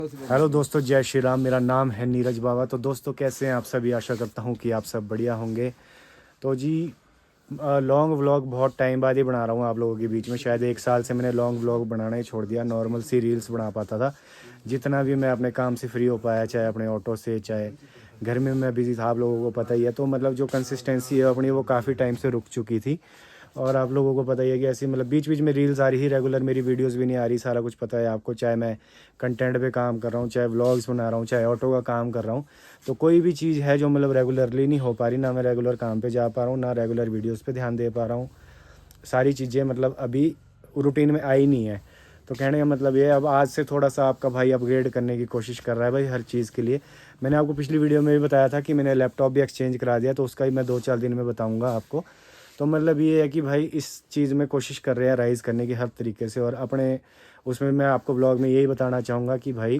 Hello दोस्तों, जय श्री राम। मेरा नाम है नीरज बाबा। तो दोस्तों, कैसे हैं आप सभी? आशा करता हूं कि आप सब बढ़िया होंगे। तो जी, लॉन्ग व्लॉग बहुत टाइम बाद ही बना रहा हूं आप लोगों के बीच में। शायद 1 साल से मैंने लॉन्ग व्लॉग बनाना ही छोड़ दिया। नॉर्मल सी रील्स बना पाता था जितना भी मैं अपने काम से फ्री हो पाया, चाहे अपने ऑटो से, चाहे घर में मैं बिज़ी था, आप लोगों को पता ही है। तो मतलब जो कंसिस्टेंसी है अपनी, वो काफ़ी टाइम से रुक चुकी थी। और आप लोगों को पता ही है कि ऐसी मतलब बीच बीच में रील्स आ रही, रेगुलर मेरी वीडियोस भी नहीं आ रही। सारा कुछ पता है आपको, चाहे मैं कंटेंट पे काम कर रहा हूँ, चाहे व्लॉग्स बना रहा हूँ, चाहे ऑटो का काम कर रहा हूँ। तो कोई भी चीज़ है जो मतलब रेगुलरली नहीं हो पा रही। ना मैं रेगुलर काम पे जा पा रहा हूँ, ना रेगुलर वीडियोज़ पे ध्यान दे पा रहा हूँ। सारी चीज़ें मतलब अभी रूटीन में आई नहीं है। तो कहने का मतलब ये है, अब आज से थोड़ा सा आपका भाई अपग्रेड करने की कोशिश कर रहा है भाई हर चीज़ के लिए। मैंने आपको पिछली वीडियो में भी बताया था कि मैंने लैपटॉप भी एक्सचेंज करा दिया, तो उसका ही मैं 2-4 दिन में बताऊंगा आपको। तो मतलब ये है कि भाई इस चीज़ में कोशिश कर रहे हैं राइज़ करने की हर तरीके से। और अपने उसमें मैं आपको ब्लॉग में यही बताना चाहूँगा कि भाई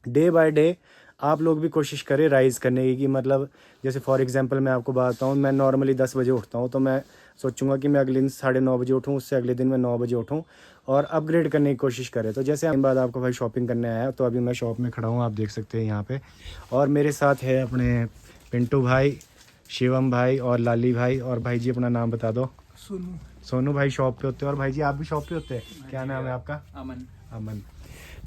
डे बाय डे आप लोग भी कोशिश करें राइज़ करने की। कि मतलब जैसे फॉर एग्जांपल मैं आपको बताता हूँ, मैं नॉर्मली 10 बजे उठता हूँ, तो मैं सोचूंगा कि मैं अगले दिन 9:30 बजे उठूँ, उससे अगले दिन मैं 9 बजे उठूँ और अपग्रेड करने की कोशिश करें। तो जैसे दिन बाद आपको भाई शॉपिंग करने आया, तो अभी मैं शॉप में खड़ा हूँ, आप देख सकते हैं यहाँ पे। और मेरे साथ है अपने पिंटू भाई, शिवम भाई और लाली भाई। और भाई जी अपना नाम बता दो। सोनू। सोनू भाई शॉप पे होते हैं। और भाई जी आप भी शॉप पे होते हैं? क्या नाम है आपका? अमन। अमन।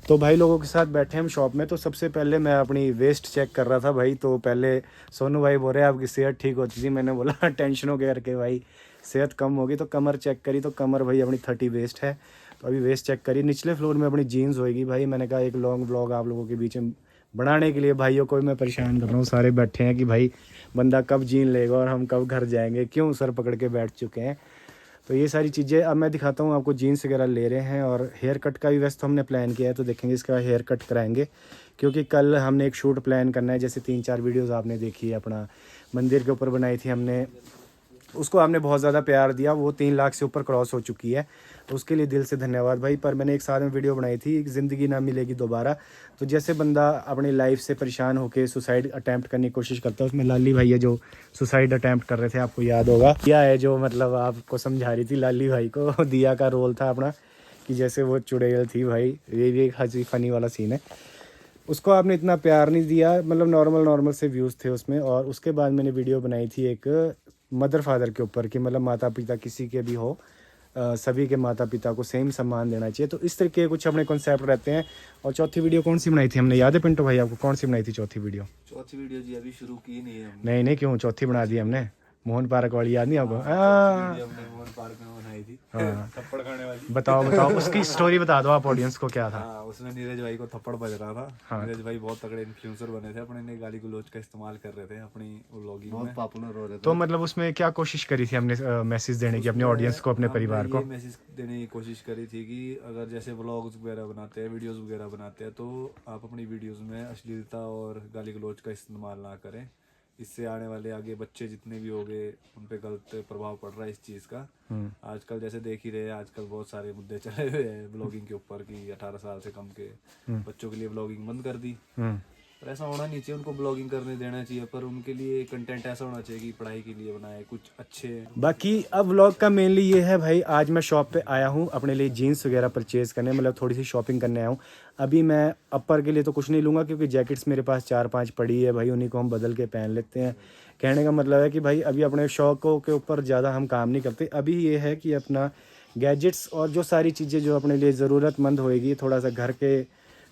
तो भाई लोगों के साथ बैठे हम शॉप में। तो सबसे पहले मैं अपनी वेस्ट चेक कर रहा था भाई। तो पहले सोनू भाई बोल रहे हैं आपकी सेहत ठीक होती थी। मैंने बोला टेंशन हो गया करके भाई, सेहत कम होगी। तो कमर चेक करी, तो कमर भाई अपनी 30 वेस्ट है। तो अभी वेस्ट चेक करी। निचले फ्लोर में अपनी जीन्स होएगी भाई। मैंने कहा एक लॉन्ग व्लॉग आप लोगों के बीच में बनाने के लिए भाइयों को मैं परेशान कर रहा हूँ। सारे बैठे हैं कि भाई बंदा कब जीन लेगा और हम कब घर जाएंगे, क्यों सर पकड़ के बैठ चुके हैं। तो ये सारी चीज़ें अब मैं दिखाता हूँ आपको। जीन्स वगैरह ले रहे हैं और हेयर कट का भी वैसे तो हमने प्लान किया है, तो देखेंगे इसका हेयर कट कराएंगे। क्योंकि कल हमने एक शूट प्लान करना है। जैसे 3-4 वीडियोस आपने देखी है, अपना मंदिर के ऊपर बनाई थी हमने, उसको आपने बहुत ज़्यादा प्यार दिया। वो 3 लाख से ऊपर क्रॉस हो चुकी है, तो उसके लिए दिल से धन्यवाद भाई। पर मैंने एक साल में वीडियो बनाई थी, ज़िंदगी ना मिलेगी दोबारा। तो जैसे बंदा अपनी लाइफ से परेशान होकर सुसाइड अटैम्प्ट करने की कोशिश करता है, उसमें लाली भाई है जो सुसाइड अटैम्प्ट कर रहे थे, आपको याद होगा। क्या है जो मतलब आपको समझा रही थी लाली भाई को दिया का रोल था अपना, कि जैसे वो चुड़ैल थी भाई। ये भी एक हंसी फनी वाला सीन है। उसको आपने इतना प्यार नहीं दिया, मतलब नॉर्मल से व्यूज़ थे उसमें। और उसके बाद मैंने वीडियो बनाई थी एक मदर फादर के ऊपर, कि मतलब माता पिता किसी के भी हो, सभी के माता पिता को सेम सम्मान देना चाहिए। तो इस तरीके के कुछ अपने कॉन्सेप्ट रहते हैं। और चौथी वीडियो कौन सी बनाई थी हमने, याद है पिंटू भाई आपको? कौन सी बनाई थी चौथी वीडियो? चौथी वीडियो जी अभी शुरू की नहीं है हमने। नहीं क्यों चौथी बना दी हमने? मोहन पार्क वाली याद नहीं आपको? चौथी वीडियो हमने मोहन पार्क में बनाई थी। हाँ थप्पड़ खाने वाली। बताओ उसकी स्टोरी बता दो आप ऑडियंस को, क्या था? हाँ, उसमें नीरज भाई को थप्पड़ बज रहा था। हाँ। नीरज भाई बहुत तगड़े इन्फ्लुएंसर बने थे, अपने ने गाली गलौज का इस्तेमाल कर रहे थे अपनी व्लॉगिंग में, बहुत पॉपुलर हो रहे थे। तो मतलब उसमें क्या कोशिश करी थी हमने मैसेज देने की अपने ऑडियंस को, अपने परिवार को? ये मैसेज देने की कोशिश करी थी कि अगर जैसे व्लॉग्स वगैरह बनाते हैं, वीडियोस वगैरह बनाते हैं, तो आप अपनी वीडियोस में अश्लीलता और गाली गलौज का इस्तेमाल ना करें। इससे आने वाले आगे बच्चे जितने भी होंगे उन पे गलत प्रभाव पड़ रहा है इस चीज़ का। आजकल जैसे देख ही रहे हैं, आजकल बहुत सारे मुद्दे चले हुए हैं ब्लॉगिंग के ऊपर कि 18 साल से कम के बच्चों के लिए ब्लॉगिंग बंद कर दी। पर ऐसा होना नहीं चाहिए, उनको ब्लॉगिंग करने देना चाहिए, पर उनके लिए कंटेंट ऐसा होना चाहिए कि पढ़ाई के लिए बनाए कुछ अच्छे। बाकी अब व्लॉग का मेनली ये है भाई, आज मैं शॉप पे आया हूँ अपने लिए जीन्स वगैरह परचेज़ करने, मतलब थोड़ी सी शॉपिंग करने आया हूँ। अभी मैं अपर के लिए तो कुछ नहीं लूँगा, क्योंकि जैकेट्स मेरे पास 4-5 पड़ी है भाई, उन्हीं को हम बदल के पहन लेते हैं। कहने का मतलब है कि भाई अभी अपने शौक़ों के ऊपर ज़्यादा हम काम नहीं करते। अभी ये है कि अपना गैजेट्स और जो सारी चीज़ें जो अपने लिए ज़रूरतमंद होएगी, थोड़ा सा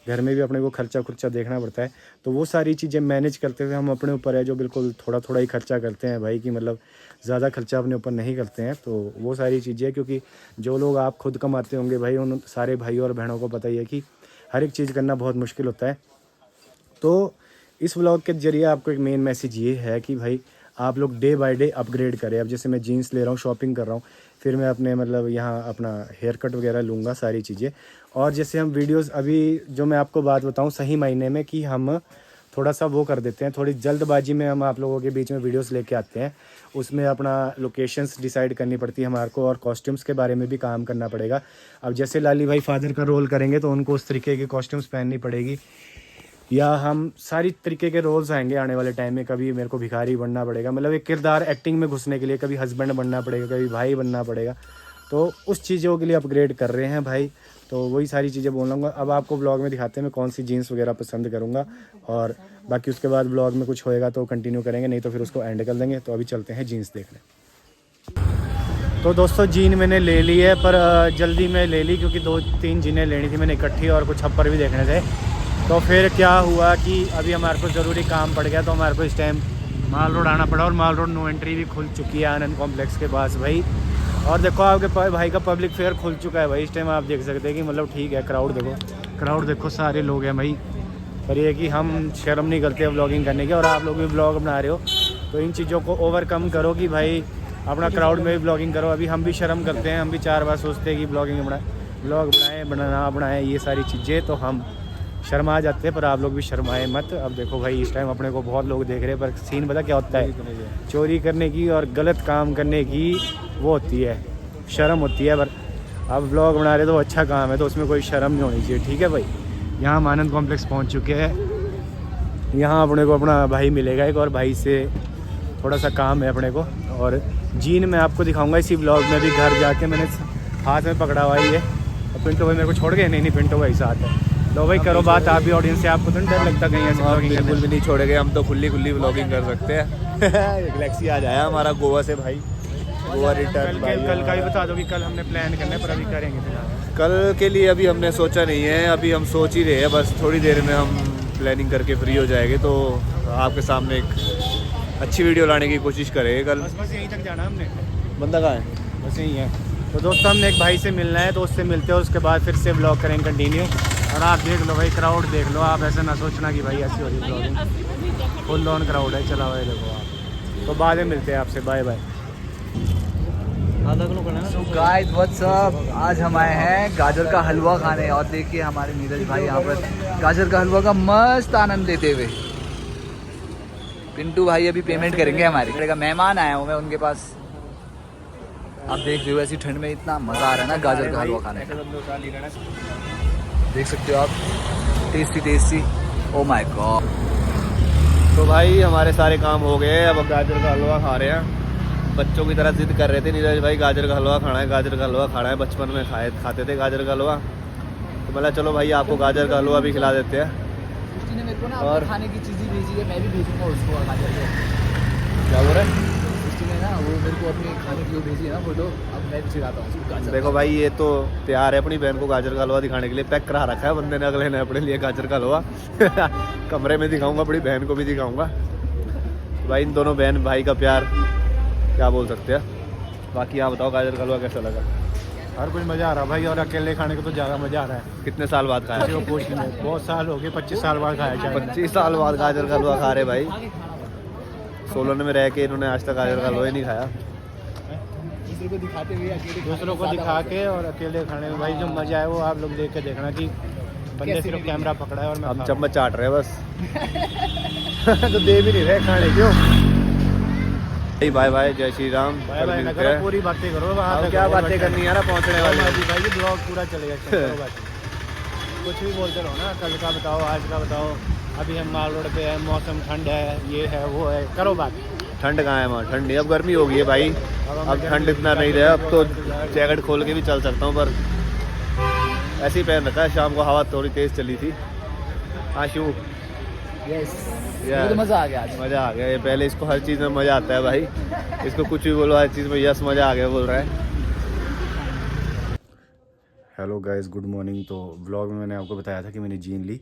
घर में भी अपने को खर्चा देखना पड़ता है, तो वो सारी चीज़ें मैनेज करते हुए हम अपने ऊपर है जो बिल्कुल थोड़ा ही खर्चा करते हैं भाई, कि मतलब ज़्यादा खर्चा अपने ऊपर नहीं करते हैं। तो वो सारी चीज़ें, क्योंकि जो लोग आप खुद कमाते होंगे भाई, उन सारे भाइयों और बहनों को पता ही है कि हर एक चीज़ करना बहुत मुश्किल होता है। तो इस व्लॉग के ज़रिए आपको एक मेन मैसेज ये है कि भाई आप लोग डे बाय डे अपग्रेड करें। अब जैसे मैं जीन्स ले रहा हूँ, शॉपिंग कर रहा हूँ, फिर मैं अपने मतलब यहाँ अपना हेयर कट वगैरह लूँगा, सारी चीज़ें। और जैसे हम वीडियोस अभी जो मैं आपको बात बताऊँ सही मायने में, कि हम थोड़ा सा वो कर देते हैं, थोड़ी जल्दबाजी में हम आप लोगों के बीच में वीडियोस लेके आते हैं। उसमें अपना लोकेशंस डिसाइड करनी पड़ती है हमारे को, और कॉस्ट्यूम्स के बारे में भी काम करना पड़ेगा। अब जैसे लाली भाई फादर का रोल करेंगे, तो उनको उस तरीके की कॉस्ट्यूम्स पहननी पड़ेगी, या हम सारी तरीके के रोल्स आएंगे आने वाले टाइम में। कभी मेरे को भिखारी बनना पड़ेगा, मतलब एक किरदार एक्टिंग में घुसने के लिए, कभी हस्बैंड बनना पड़ेगा, कभी भाई बनना पड़ेगा। तो उस चीज़ों के लिए अपग्रेड कर रहे हैं भाई। तो वही सारी चीज़ें बोल लूँगा। अब आपको ब्लॉग में दिखाते हैं मैं कौन सी जीन्स वगैरह पसंद करूँगा, और बाकी उसके बाद ब्लॉग में कुछ होएगा तो कंटिन्यू करेंगे, नहीं तो फिर उसको एंड कर देंगे। तो अभी चलते हैं जीन्स देखने। तो दोस्तों जीन मैंने ले ली है, पर जल्दी में ले ली क्योंकि 2-3 जीनें लेनी थी मैंने इकट्ठी, और कुछ अपर भी देखने थे। तो फिर क्या हुआ कि अभी हमारे को ज़रूरी काम पड़ गया, तो हमारे को इस टाइम माल रोड आना पड़ा, और माल रोड नो एंट्री भी खुल चुकी है आनंद कॉम्प्लेक्स के पास भाई। और देखो आपके भाई का पब्लिक फेयर खुल चुका है भाई। इस टाइम आप देख सकते हैं कि मतलब ठीक है, क्राउड देखो सारे लोग हैं भाई। पर ये कि हम शर्म नहीं करते व्लॉगिंग करने की, और आप लोग भी ब्लॉग बना रहे हो तो इन चीज़ों को ओवरकम करो कि भाई अपना क्राउड में भी ब्लॉगिंग करो। अभी हम भी शर्म करते हैं, हम भी 4 बार सोचते हैं कि ब्लॉग बनाएं ये सारी चीज़ें, तो हम शर्मा जाते हैं। पर आप लोग भी शर्माए मत। अब देखो भाई इस टाइम अपने को बहुत लोग देख रहे हैं, पर सीन पता क्या होता है, चोरी करने की और गलत काम करने की वो होती है, शर्म होती है। पर अब ब्लॉग बना रहे तो अच्छा काम है, तो उसमें कोई शर्म नहीं होनी चाहिए, ठीक है भाई। यहाँ हम आनंद कॉम्प्लेक्स पहुँच चुके हैं। यहाँ अपने को अपना भाई मिलेगा एक, और भाई से थोड़ा सा काम है अपने को। और जीन मैं आपको दिखाऊंगा इसी ब्लॉग में। भी घर जाके मैंने हाथ में पकड़ा हुआ ही है, और पिंटो भाई मेरे को छोड़ गए। नहीं पिंटो भाई साथ है। लो भाई करो बात आप भी ऑडियंस से। आपको तो नहीं डर लगता कहीं ऐसे ब्लॉगिंग? बिल्कुल भी नहीं छोड़ेंगे हम तो, खुली व्लॉगिंग कर सकते हैं। गैलेक्सी आ जाया हमारा गोवा से भाई, गोवा रिटर्न। कल का भी बता दो कि कल हमने प्लान करना है, पर अभी करेंगे फिलहाल। कल के लिए अभी हमने सोचा नहीं है, अभी हम सोच ही रहे हैं। बस थोड़ी देर में हम प्लानिंग करके फ्री हो जाएंगे, तो आपके सामने एक अच्छी वीडियो लाने की कोशिश करेंगे कल। बस यहीं तक जाना हमने। बंदा कहाँ है? बस यही है। तो दोस्तों हमने एक भाई से मिलना है, तो उससे मिलते हैं, उसके बाद फिर से ब्लॉग करेंगे कंटिन्यू। और आप देख लो भाई क्राउड देख लो, आप ऐसा ना सोचना कि भाई ऐसी हो रही ब्लॉगिंग, फुल ऑन क्राउड है चला हुआ है देखो आप। तो बाद में मिलते हैं आपसे, bye bye. So guys, what's up? आज हम आए हैं गाजर का हलवा खाने, और देखिए हमारे नीरज भाई यहाँ पर गाजर का हलवा का मस्त आनंद लेते हुए। पिंटू भाई अभी पेमेंट करेंगे हमारे का, मेहमान आया हूँ मैं उनके पास। आप देख रहे हो ऐसी ठंड में इतना मज़ा आ रहा है ना गाजर का हलवा खाने का। देख सकते हो आप, टेस्टी। Oh my God. तो भाई हमारे सारे काम हो गए, अब गाजर का हलवा खा रहे हैं। बच्चों की तरह जिद कर रहे थे नीरज भाई, गाजर का हलवा खाना है, गाजर का हलवा खाना है। बचपन में खाते थे गाजर का हलवा, तो बोला चलो भाई आपको गाजर का हलवा भी खिला देते हैं। उसने मेरे को ना और खाने की चीज़ें भेजी है, मैं भी भेजूंगा उसको गाजर का। क्या बोल रहे हैं? उसने ना वो मेरे को अपनी खाने की वो भेजी है ना फोटो, अब मैं चिढ़ाता हूँ उसको गाजर। देखो भाई ये तो तैयार है अपनी बहन को गाजर का हलवा दिखाने के लिए, पैक करा रखा है बंदे ने अगले ने अपने लिए गाजर का हलवा। कमरे में दिखाऊंगा, अपनी बहन को भी दिखाऊंगा। भाई इन दोनों बहन भाई का प्यार क्या बोल सकते हैं। बाकी आप बताओ गाजर का हलवा कैसा लगा? हर कुछ मज़ा आ रहा है भाई, और अकेले खाने को तो ज़्यादा मज़ा आ रहा है। कितने साल बाद खाया? किसी को पूछ नहीं, बहुत साल हो गए, 25 साल बाद खाया शायद। 25 साल बाद गाजर का हलवा खा रहे भाई। सोलन में रह के इन्होंने आज तक गाजर का हलवा ही नहीं खाया। दूसरों को दिखाते हुए अकेले, दूसरों को दिखा के और अकेले खाने में भाई जो मज़ा है वो आप लोग देख के देखना कि बंदे सिर्फ कैमरा पकड़ा है और मैं हम खा चम्मच चाट रहे हैं बस। तो दे भी नहीं रहे खाने क्यों। बाय बाय, जय श्री राम। भाई कल भाई ना मिलते करो, हैं। पूरी बातें करो वहाँ अब तक। क्या बातें करनी है यार, पहुंचने वाले हैं। भाई ये ब्लॉग पूरा चलेगा, करो बातें। कुछ भी बोलते रहो ना, कल का बताओ, आज का बताओ। अभी हम माल रोड पे है, मौसम ठंड है, ये है वो है, करो बात। ठंड कहाँ है वहाँ? ठंड नहीं, अब गर्मी हो गई है भाई। अब ठंड इतना नहीं रहा, अब तो जैकेट खोल के भी चल सकता हूँ, पर ऐसे ही पहन रखा है। शाम को हवा थोड़ी तेज चली थी। आशु यस, तो मज़ा आ गया आज। मज़ा आ गया। ये पहले इसको हर चीज़ में मज़ा आता है भाई, इसको कुछ भी बोलो हर चीज़ में यस मज़ा आ गया बोल रहा है। Hello guys, good morning. तो व्लॉग में मैंने आपको बताया था कि मैंने जीन ली।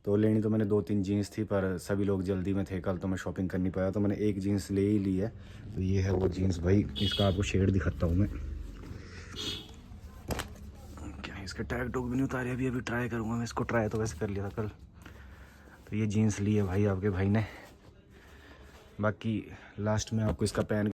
तो लेनी तो मैंने 2-3 जीन्स थी, पर सभी लोग जल्दी में थे कल, तो मैं शॉपिंग कर नहीं पाया, तो मैंने एक जीन्स ले ही ली है। तो ये है वो जीन्स भाई, इसका आपको शेड दिखाता हूँ मैं। क्या इसका टैग टूग भी नहीं उतारे अभी ट्राई करूँगा मैं इसको। ट्राई तो वैसे कर लिया था कल। तो ये जीन्स ली है भाई आपके भाई ने। बाकी लास्ट में आपको इसका पैन